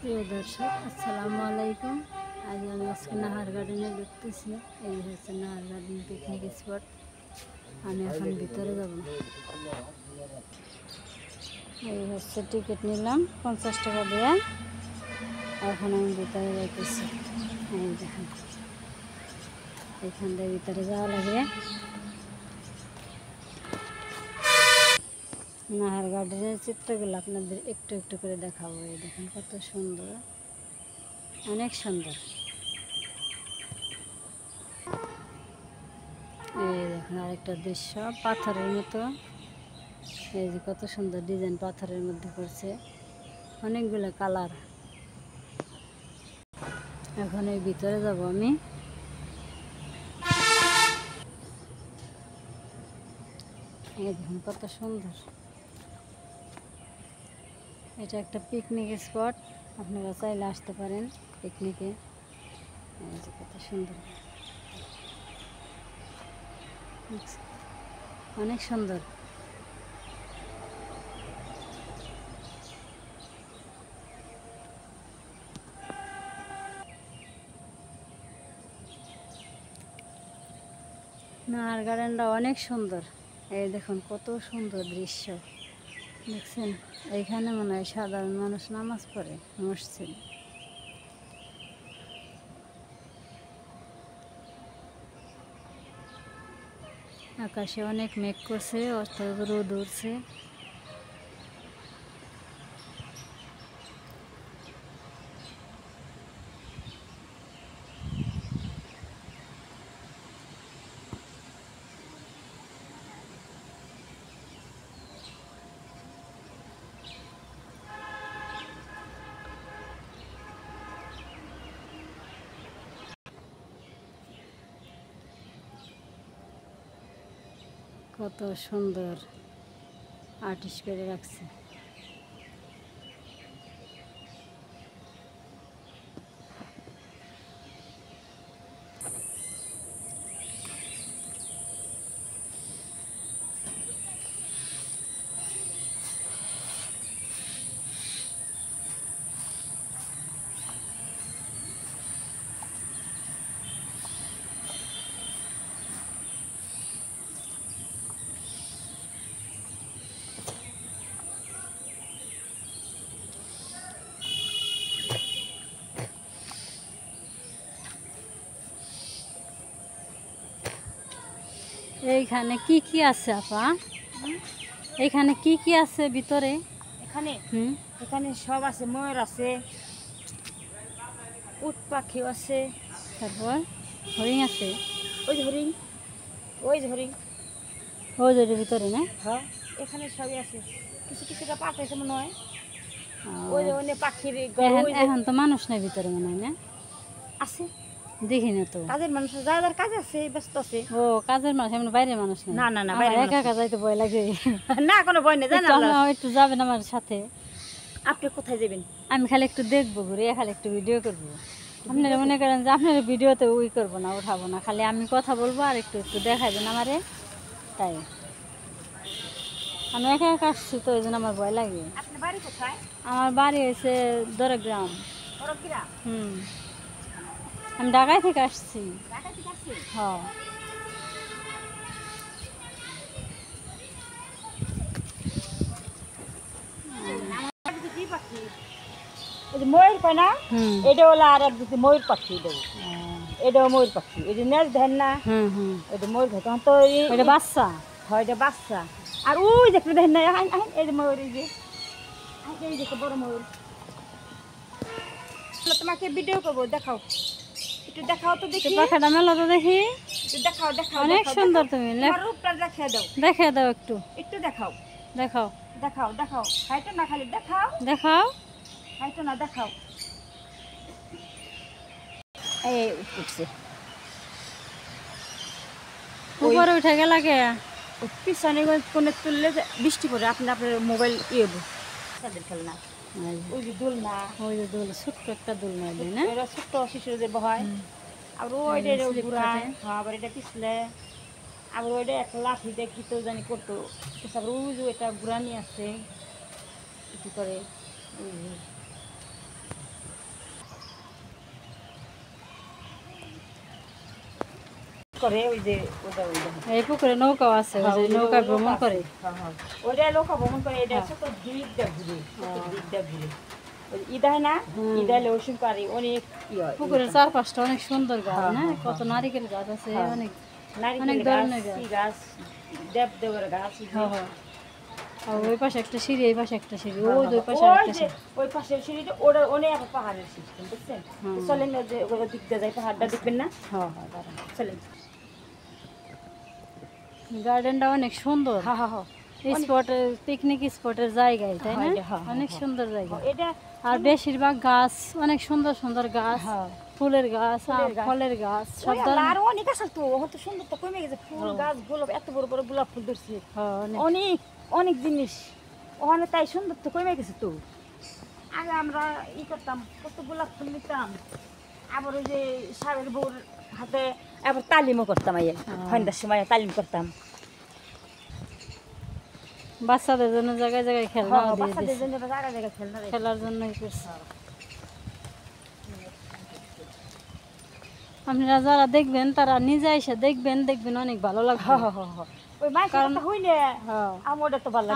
প্রিয় দর্শক, আসসালামু আলাইকুম। আজ আমি আজকে নাহার গার্ডেনে ঢুকতেছি। এই হচ্ছে নাহার গার্ডেন পিকনিক স্পট। আমি এখন ভিতরে যাব। এই হচ্ছে টিকিট নিলাম 50 টাকা দিয়ে। এখন আমি ভিতরে যাইতেছি। এই দেখেন, এখান থেকে ভিতরে যাওয়া লাগে। নাহার গার্ডেনের চিত্রগুলো আপনাদের একটু একটু করে দেখাবো। এই দেখেন কত সুন্দর, অনেক সুন্দর। এই দেখুন আরেকটা দৃশ্য, পাথরের মতো। এই যে কত সুন্দর ডিজাইন পাথরের মধ্যে করছে, অনেকগুলো কালার। এখন এই ভিতরে যাব আমি। এই দেখুন কত সুন্দর। এটা একটা পিকনিক স্পট, আপনারা চাইলে আসতে পারেন পিকনিকে। এই যে কত সুন্দর, অনেক সুন্দর। নাহার গার্ডেনটা অনেক সুন্দর। এই দেখুন কত সুন্দর দৃশ্য দেখছেন। এইখানে মনে হয় সাধারণ মানুষ নামাজ পড়ে, মসজিদ। আকাশে অনেক মেঘ করছে, অর্থাৎ রোদ উঠছে। কত সুন্দর আর্টিস্ট করে রাখছে। এইখানে কি কি আছে আপা? এইখানে কি কি আছে ভিতরে? এখানে এখানে সব আছে, ময়ূর আছে, উট পাখিও আছে, তারপর হরিণ আছে। ওই যে হরিণ, ওই যে হরিণ। ওই যে এটার ভিতরে না? হ্যাঁ, এখানে সবই আছে। কিছু কিছুটা পাঠাইছে মনে হয়। ওই যে ওই পাখির ঘর, ওই যে এখন তো মানুষ নাই ভিতরে মনে হয় না? আছে, দেখি না তো। কাজের মানুষ যার যার কাজ আছে, ব্যস্ত আছে। ও কাজের মানুষ, এমন বাইরের মানুষ নাই? না না না, আমার বাইরে একা একা যাইতে ভয় লাগে। না, কোনো ভয় নেই, জান আল্লাহ। একটু যাবেন আমার সাথে? আপনি কোথায় যাবেন? আমি খালি একটু দেখবো, ঘুরে খালি একটু ভিডিও করবো। আপনারা মনে করেন যে আপনার ভিডিওতে ওই করবো না, উঠাবো না, খালি আমি কথা বলবো আর একটু একটু দেখাইবেন আমারে, তাই। আমি একা একা আসছি তো, এই জন্য আমার ভয় লাগে। আপনার বাড়ি কোথায়? আমার বাড়ি হয়েছে দরগ্রাম। দরগ্রাম? আমি ঢাকায় থেকে আসছি। ঢাকা থেকে আসছে? হ্যাঁ। ওই যে ময়ূর কয় না, এটা হলো আর এক দুটি ময়ূর পাখি দেবো। এটাও ময়ূর পাখি, এই যে নেজ ধেন না, এটা ময়ূর পাখি। তখন তো এটা বাচ্চা হয়, এটা বাচ্চা। আর ওই দেখতে দেখেন না, এই যে ময়ূর, এই যে এই দেখো বড় ময়ূর। তোমাকে ভিডিও করবো, দেখাও একটু, দেখাও তো দেখি পাখাটা মেলা তো দেখি। একটু দেখাও, দেখাও, অনেক সুন্দর। তুমি রূপটা দেখিয়ে দাও, দেখে দাও একটু, একটু দেখাও, দেখাও দেখাও, দেখাও। হাইটো না, খালি দেখাও, দেখাও। হাইটো না, দেখাও। এই উঠছে, উপরে উঠে গেল কে? পিছনে কোনে তুললে বৃষ্টি পড়ে, আপনার মোবাইল ইয়ে তাদের খেলনা। ওই যে দোলনা, ওই যে দোল, ছোট্ট একটা দোলনা না? এটা ছোট্ট শিশুদের বহায়। আর ওইটা ঘুরায়, আবার এটা পিছলে, আবার ওইটা একটা লাঠি দিয়ে কি তো জানি করতো। তারপর ওই যে এটা ঘুরানি আছে, একটু করে। করে ওই যে ওটা ওইটা এই পুকুরে নৌকাও আছে, ওই যে নৌকা ভ্রমণ করে। ওইটা নৌকা ভ্রমণ করে, এটা ছোট দিকটা ঘুরে, দিকটা ঘুরে ইদায় না, ইদাইলে ওষুধ পারি অনেক পুকুরের চারপাশটা অনেক সুন্দর গাছ না, কত নারিকেল গাছ আছে, অনেক অনেক ধরনের গাছ, দেবদেবের গাছ। আর ওই পাশে একটা সিঁড়ি, এই পাশে একটা সিঁড়ি, ওই দুই পাশে একটা সিঁড়ি। ওই পাশের সিঁড়িটা ওটা অনেক পাহাড়ের সিস্টেম, বুঝছেন? চলেন না যে ওগুলো দিক দিয়ে যাই, পাহাড়টা দেখবেন না? হ্যাঁ হ্যাঁ, দাঁড়ান চলেন। গার্ডেনটা অনেক সুন্দর, স্পটের পিকনিক স্পটের জায়গায়, তাই না? অনেক সুন্দর জায়গা এটা। আর বেশিরভাগ গাছ অনেক সুন্দর সুন্দর গাছ, ফুলের গাছ, ফলের গাছ, সব ধরনের। আর অনেক আছে তো, কত সুন্দর তো কমে গেছে, ফুল গাছ, গোলাপ, এত বড় বড় গোলাপ ফুল ধরছে, অনেক অনেক জিনিস ওখানে, তাই সুন্দর তো কমে গেছে তো। আগে আমরা করতাম, কত গোলাপ ফুল নিতাম, আবার ওই যে সাবের বউর হাতে আবার তালিমও করতাম, সন্ধ্যার সময় তালিম করতাম। বাচ্চাদের জন্য জায়গায় জায়গায় খেলনা, বাচ্চাদের জন্য জায়গায় জায়গায় খেলনা, খেলার জন্য করছে। আপনারা যারা দেখবেন তারা নিজে এসে দেখবেন, দেখবেন অনেক ভালো লাগবে।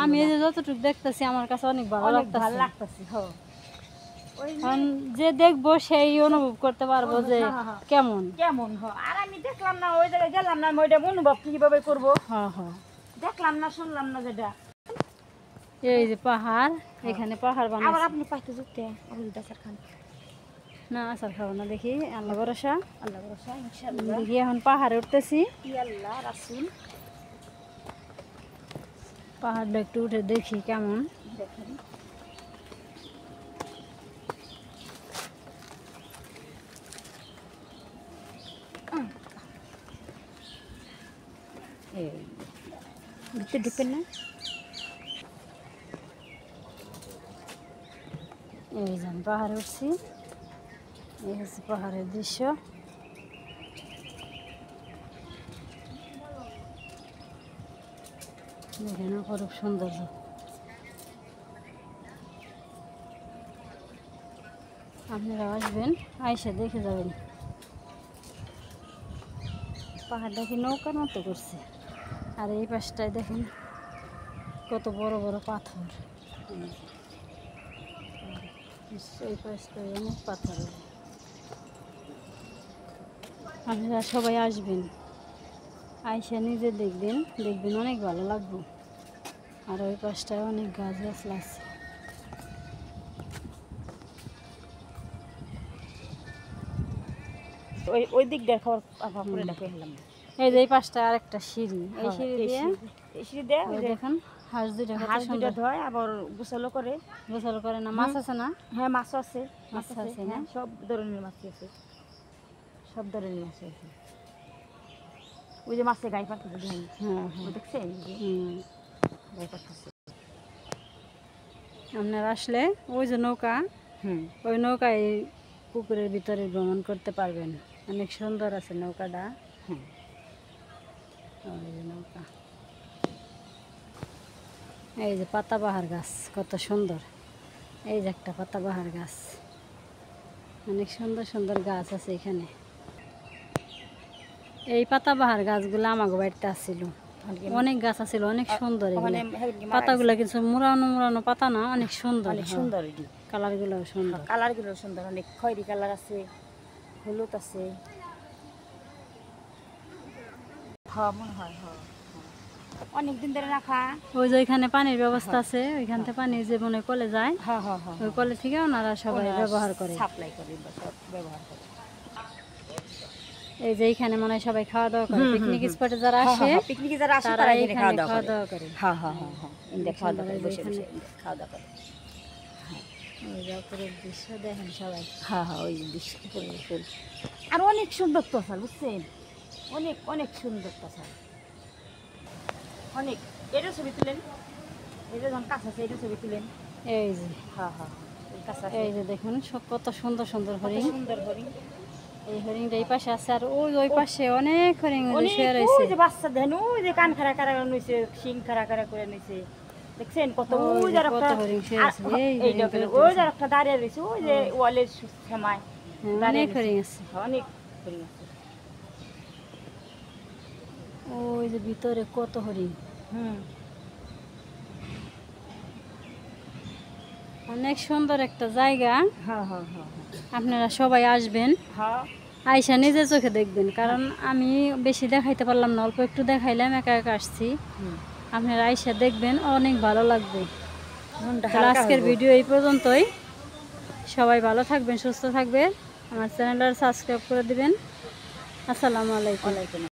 আমি এই যে যতটুকু দেখতেছি আমার কাছে অনেক ভালো লাগতেছে। যে দেখবো সেই অনুভব করতে পারবো যে কেমন কেমন। আর আমি দেখলাম না, ওই জায়গায় গেলাম না, আমি ওইটা অনুভব কিভাবে করবো, দেখলাম না, শুনলাম না। যেটা এই যে পাহাড়, এখানে পাহাড় বানানো। আবার আপনি পাইতে যেতে আচার খান না, আচার খাবো না, দেখি আল্লাহ ভরসা, আল্লাহ ভরসা ইনশাআল্লাহ। দেখি এখন পাহাড়ে উঠতেছি, আল্লাহ রাসূল, পাহাড়টা একটু উঠে দেখি কেমন। দেখেন ভিতরে ঢুকেন না। এই যে আমি পাহাড়ে উঠছি, এই হচ্ছে পাহাড়ের দৃশ্য। দেখেন অপরূপ সৌন্দর্য। আপনারা আসবেন, আইসা দেখে যাবেন। পাহাড়টা কি নৌকার মতো করছে, আর এই পাশটায় দেখেন কত বড় বড় পাথর, এই পাশটায় অনেক পাথর। আপনারা সবাই আসবেন, আইসা নিজে দেখবেন, দেখবেন অনেক ভালো লাগবে। আর ওই পাশটায় অনেক গাছ গাছ লাগছে। ওই দিক দিয়ে খাবার পরে দেখে এলাম। এই যে এই পাশটা আর একটা সিঁড়ি, এই সিঁড়ি দিয়ে, এই সিঁড়ি দিয়ে দেখেন হাঁস দুইটা ধোয়, আবার গোসলও করে। গোসল করে না? মাছ আছে না? হ্যাঁ, মাছ আছে, মাছ আছে না? সব ধরনের মাছ আছে, সব ধরনের মাছ আছে। ওই যে মাছের গায়ে পাঠাতে দেখেন, দেখছেন গায়ে পাঠাচ্ছে। আপনারা আসলে ওই যে নৌকা, ওই নৌকায় পুকুরের ভিতরে ভ্রমণ করতে পারবেন, অনেক সুন্দর আছে নৌকাটা। ওই যে নৌকা, এই যে পাতাবাহার গাছ কত সুন্দর, এই যে একটা পাতাবাহার গাছ, অনেক সুন্দর সুন্দর গাছ আছে এখানে। এই পাতাবাহার গাছগুলো আমাকে বাড়িতে আসছিল, অনেক গাছ আছিল, অনেক সুন্দর। পাতাগুলো কিছু মুড়ানো মুড়ানো পাতা না, অনেক সুন্দর, অনেক সুন্দর। কালারগুলো সুন্দর, কালারগুলো সুন্দর, অনেক খয়েরি কালার আছে, হলুদ আছে। হ্যাঁ, মনে হয় অনেকদিন ধরে রাখা। ওই যে ওইখানে পানির ব্যবস্থা আছে, ওইখান থেকে পানি যে মনে কলে যায়, ওই কলে থেকে ওনারা সবাই ব্যবহার করে, সাপ্লাই করে, ব্যবহার করে। এই যে এইখানে মনে হয় সবাই খাওয়া দাওয়া করে, পিকনিক স্পটে যারা আসে, পিকনিকে যারা আসে তারা এখানে খাওয়া দাওয়া করে। খাওয়া দাওয়া করে, বসে বসে খাওয়া দাওয়া করে। ওই যে অপরূপ দৃশ্য দেখেন সবাই। ওই দৃশ্য ফুল। আর অনেক সুন্দর তোষাল, বুঝছেন, অনেক অনেক সুন্দর তোষাল, অনেক। এটা ছবি তুলেন, এটা যখন কাছে আছে, এটা ছবি তুলেন। এই যে এই যে দেখুন কত সুন্দর সুন্দর হরিণ, সুন্দর হরিণ। এই হরিণটা এই পাশে আছে, আর ওই পাশে অনেক হরিণ শুয়ে রয়েছে। ওই যে বাচ্চা দেখেন, ওই যে কান খাড়া খাড়া করে নিছে, শিং খাড়া খাড়া করে নিছে, দেখছেন কত। ওই যে একটা হরিণ শুয়ে আছে, ওই যে একটা দাঁড়িয়ে রয়েছে, ওই যে ওয়ালের সময় অনেক হরিণ আছে, অনেক হরিণ আছে। ওই যে ভিতরে কত হরিণ, অনেক সুন্দর একটা জায়গা। হ্যাঁ হ্যাঁ হ্যাঁ আপনারা সবাই আসবেন, হ্যাঁ আইসা নিজের চোখে দেখবেন, কারণ আমি বেশি দেখাইতে পারলাম না, অল্প একটু দেখাইলাম, একা একা আসছি। আপনারা আইসা দেখবেন, অনেক ভালো লাগবে। তাহলে আজকের ভিডিও এই পর্যন্তই। সবাই ভালো থাকবেন, সুস্থ থাকবেন, আমার চ্যানেলটা সাবস্ক্রাইব করে দিবেন। আসসালামু আলাইকুম।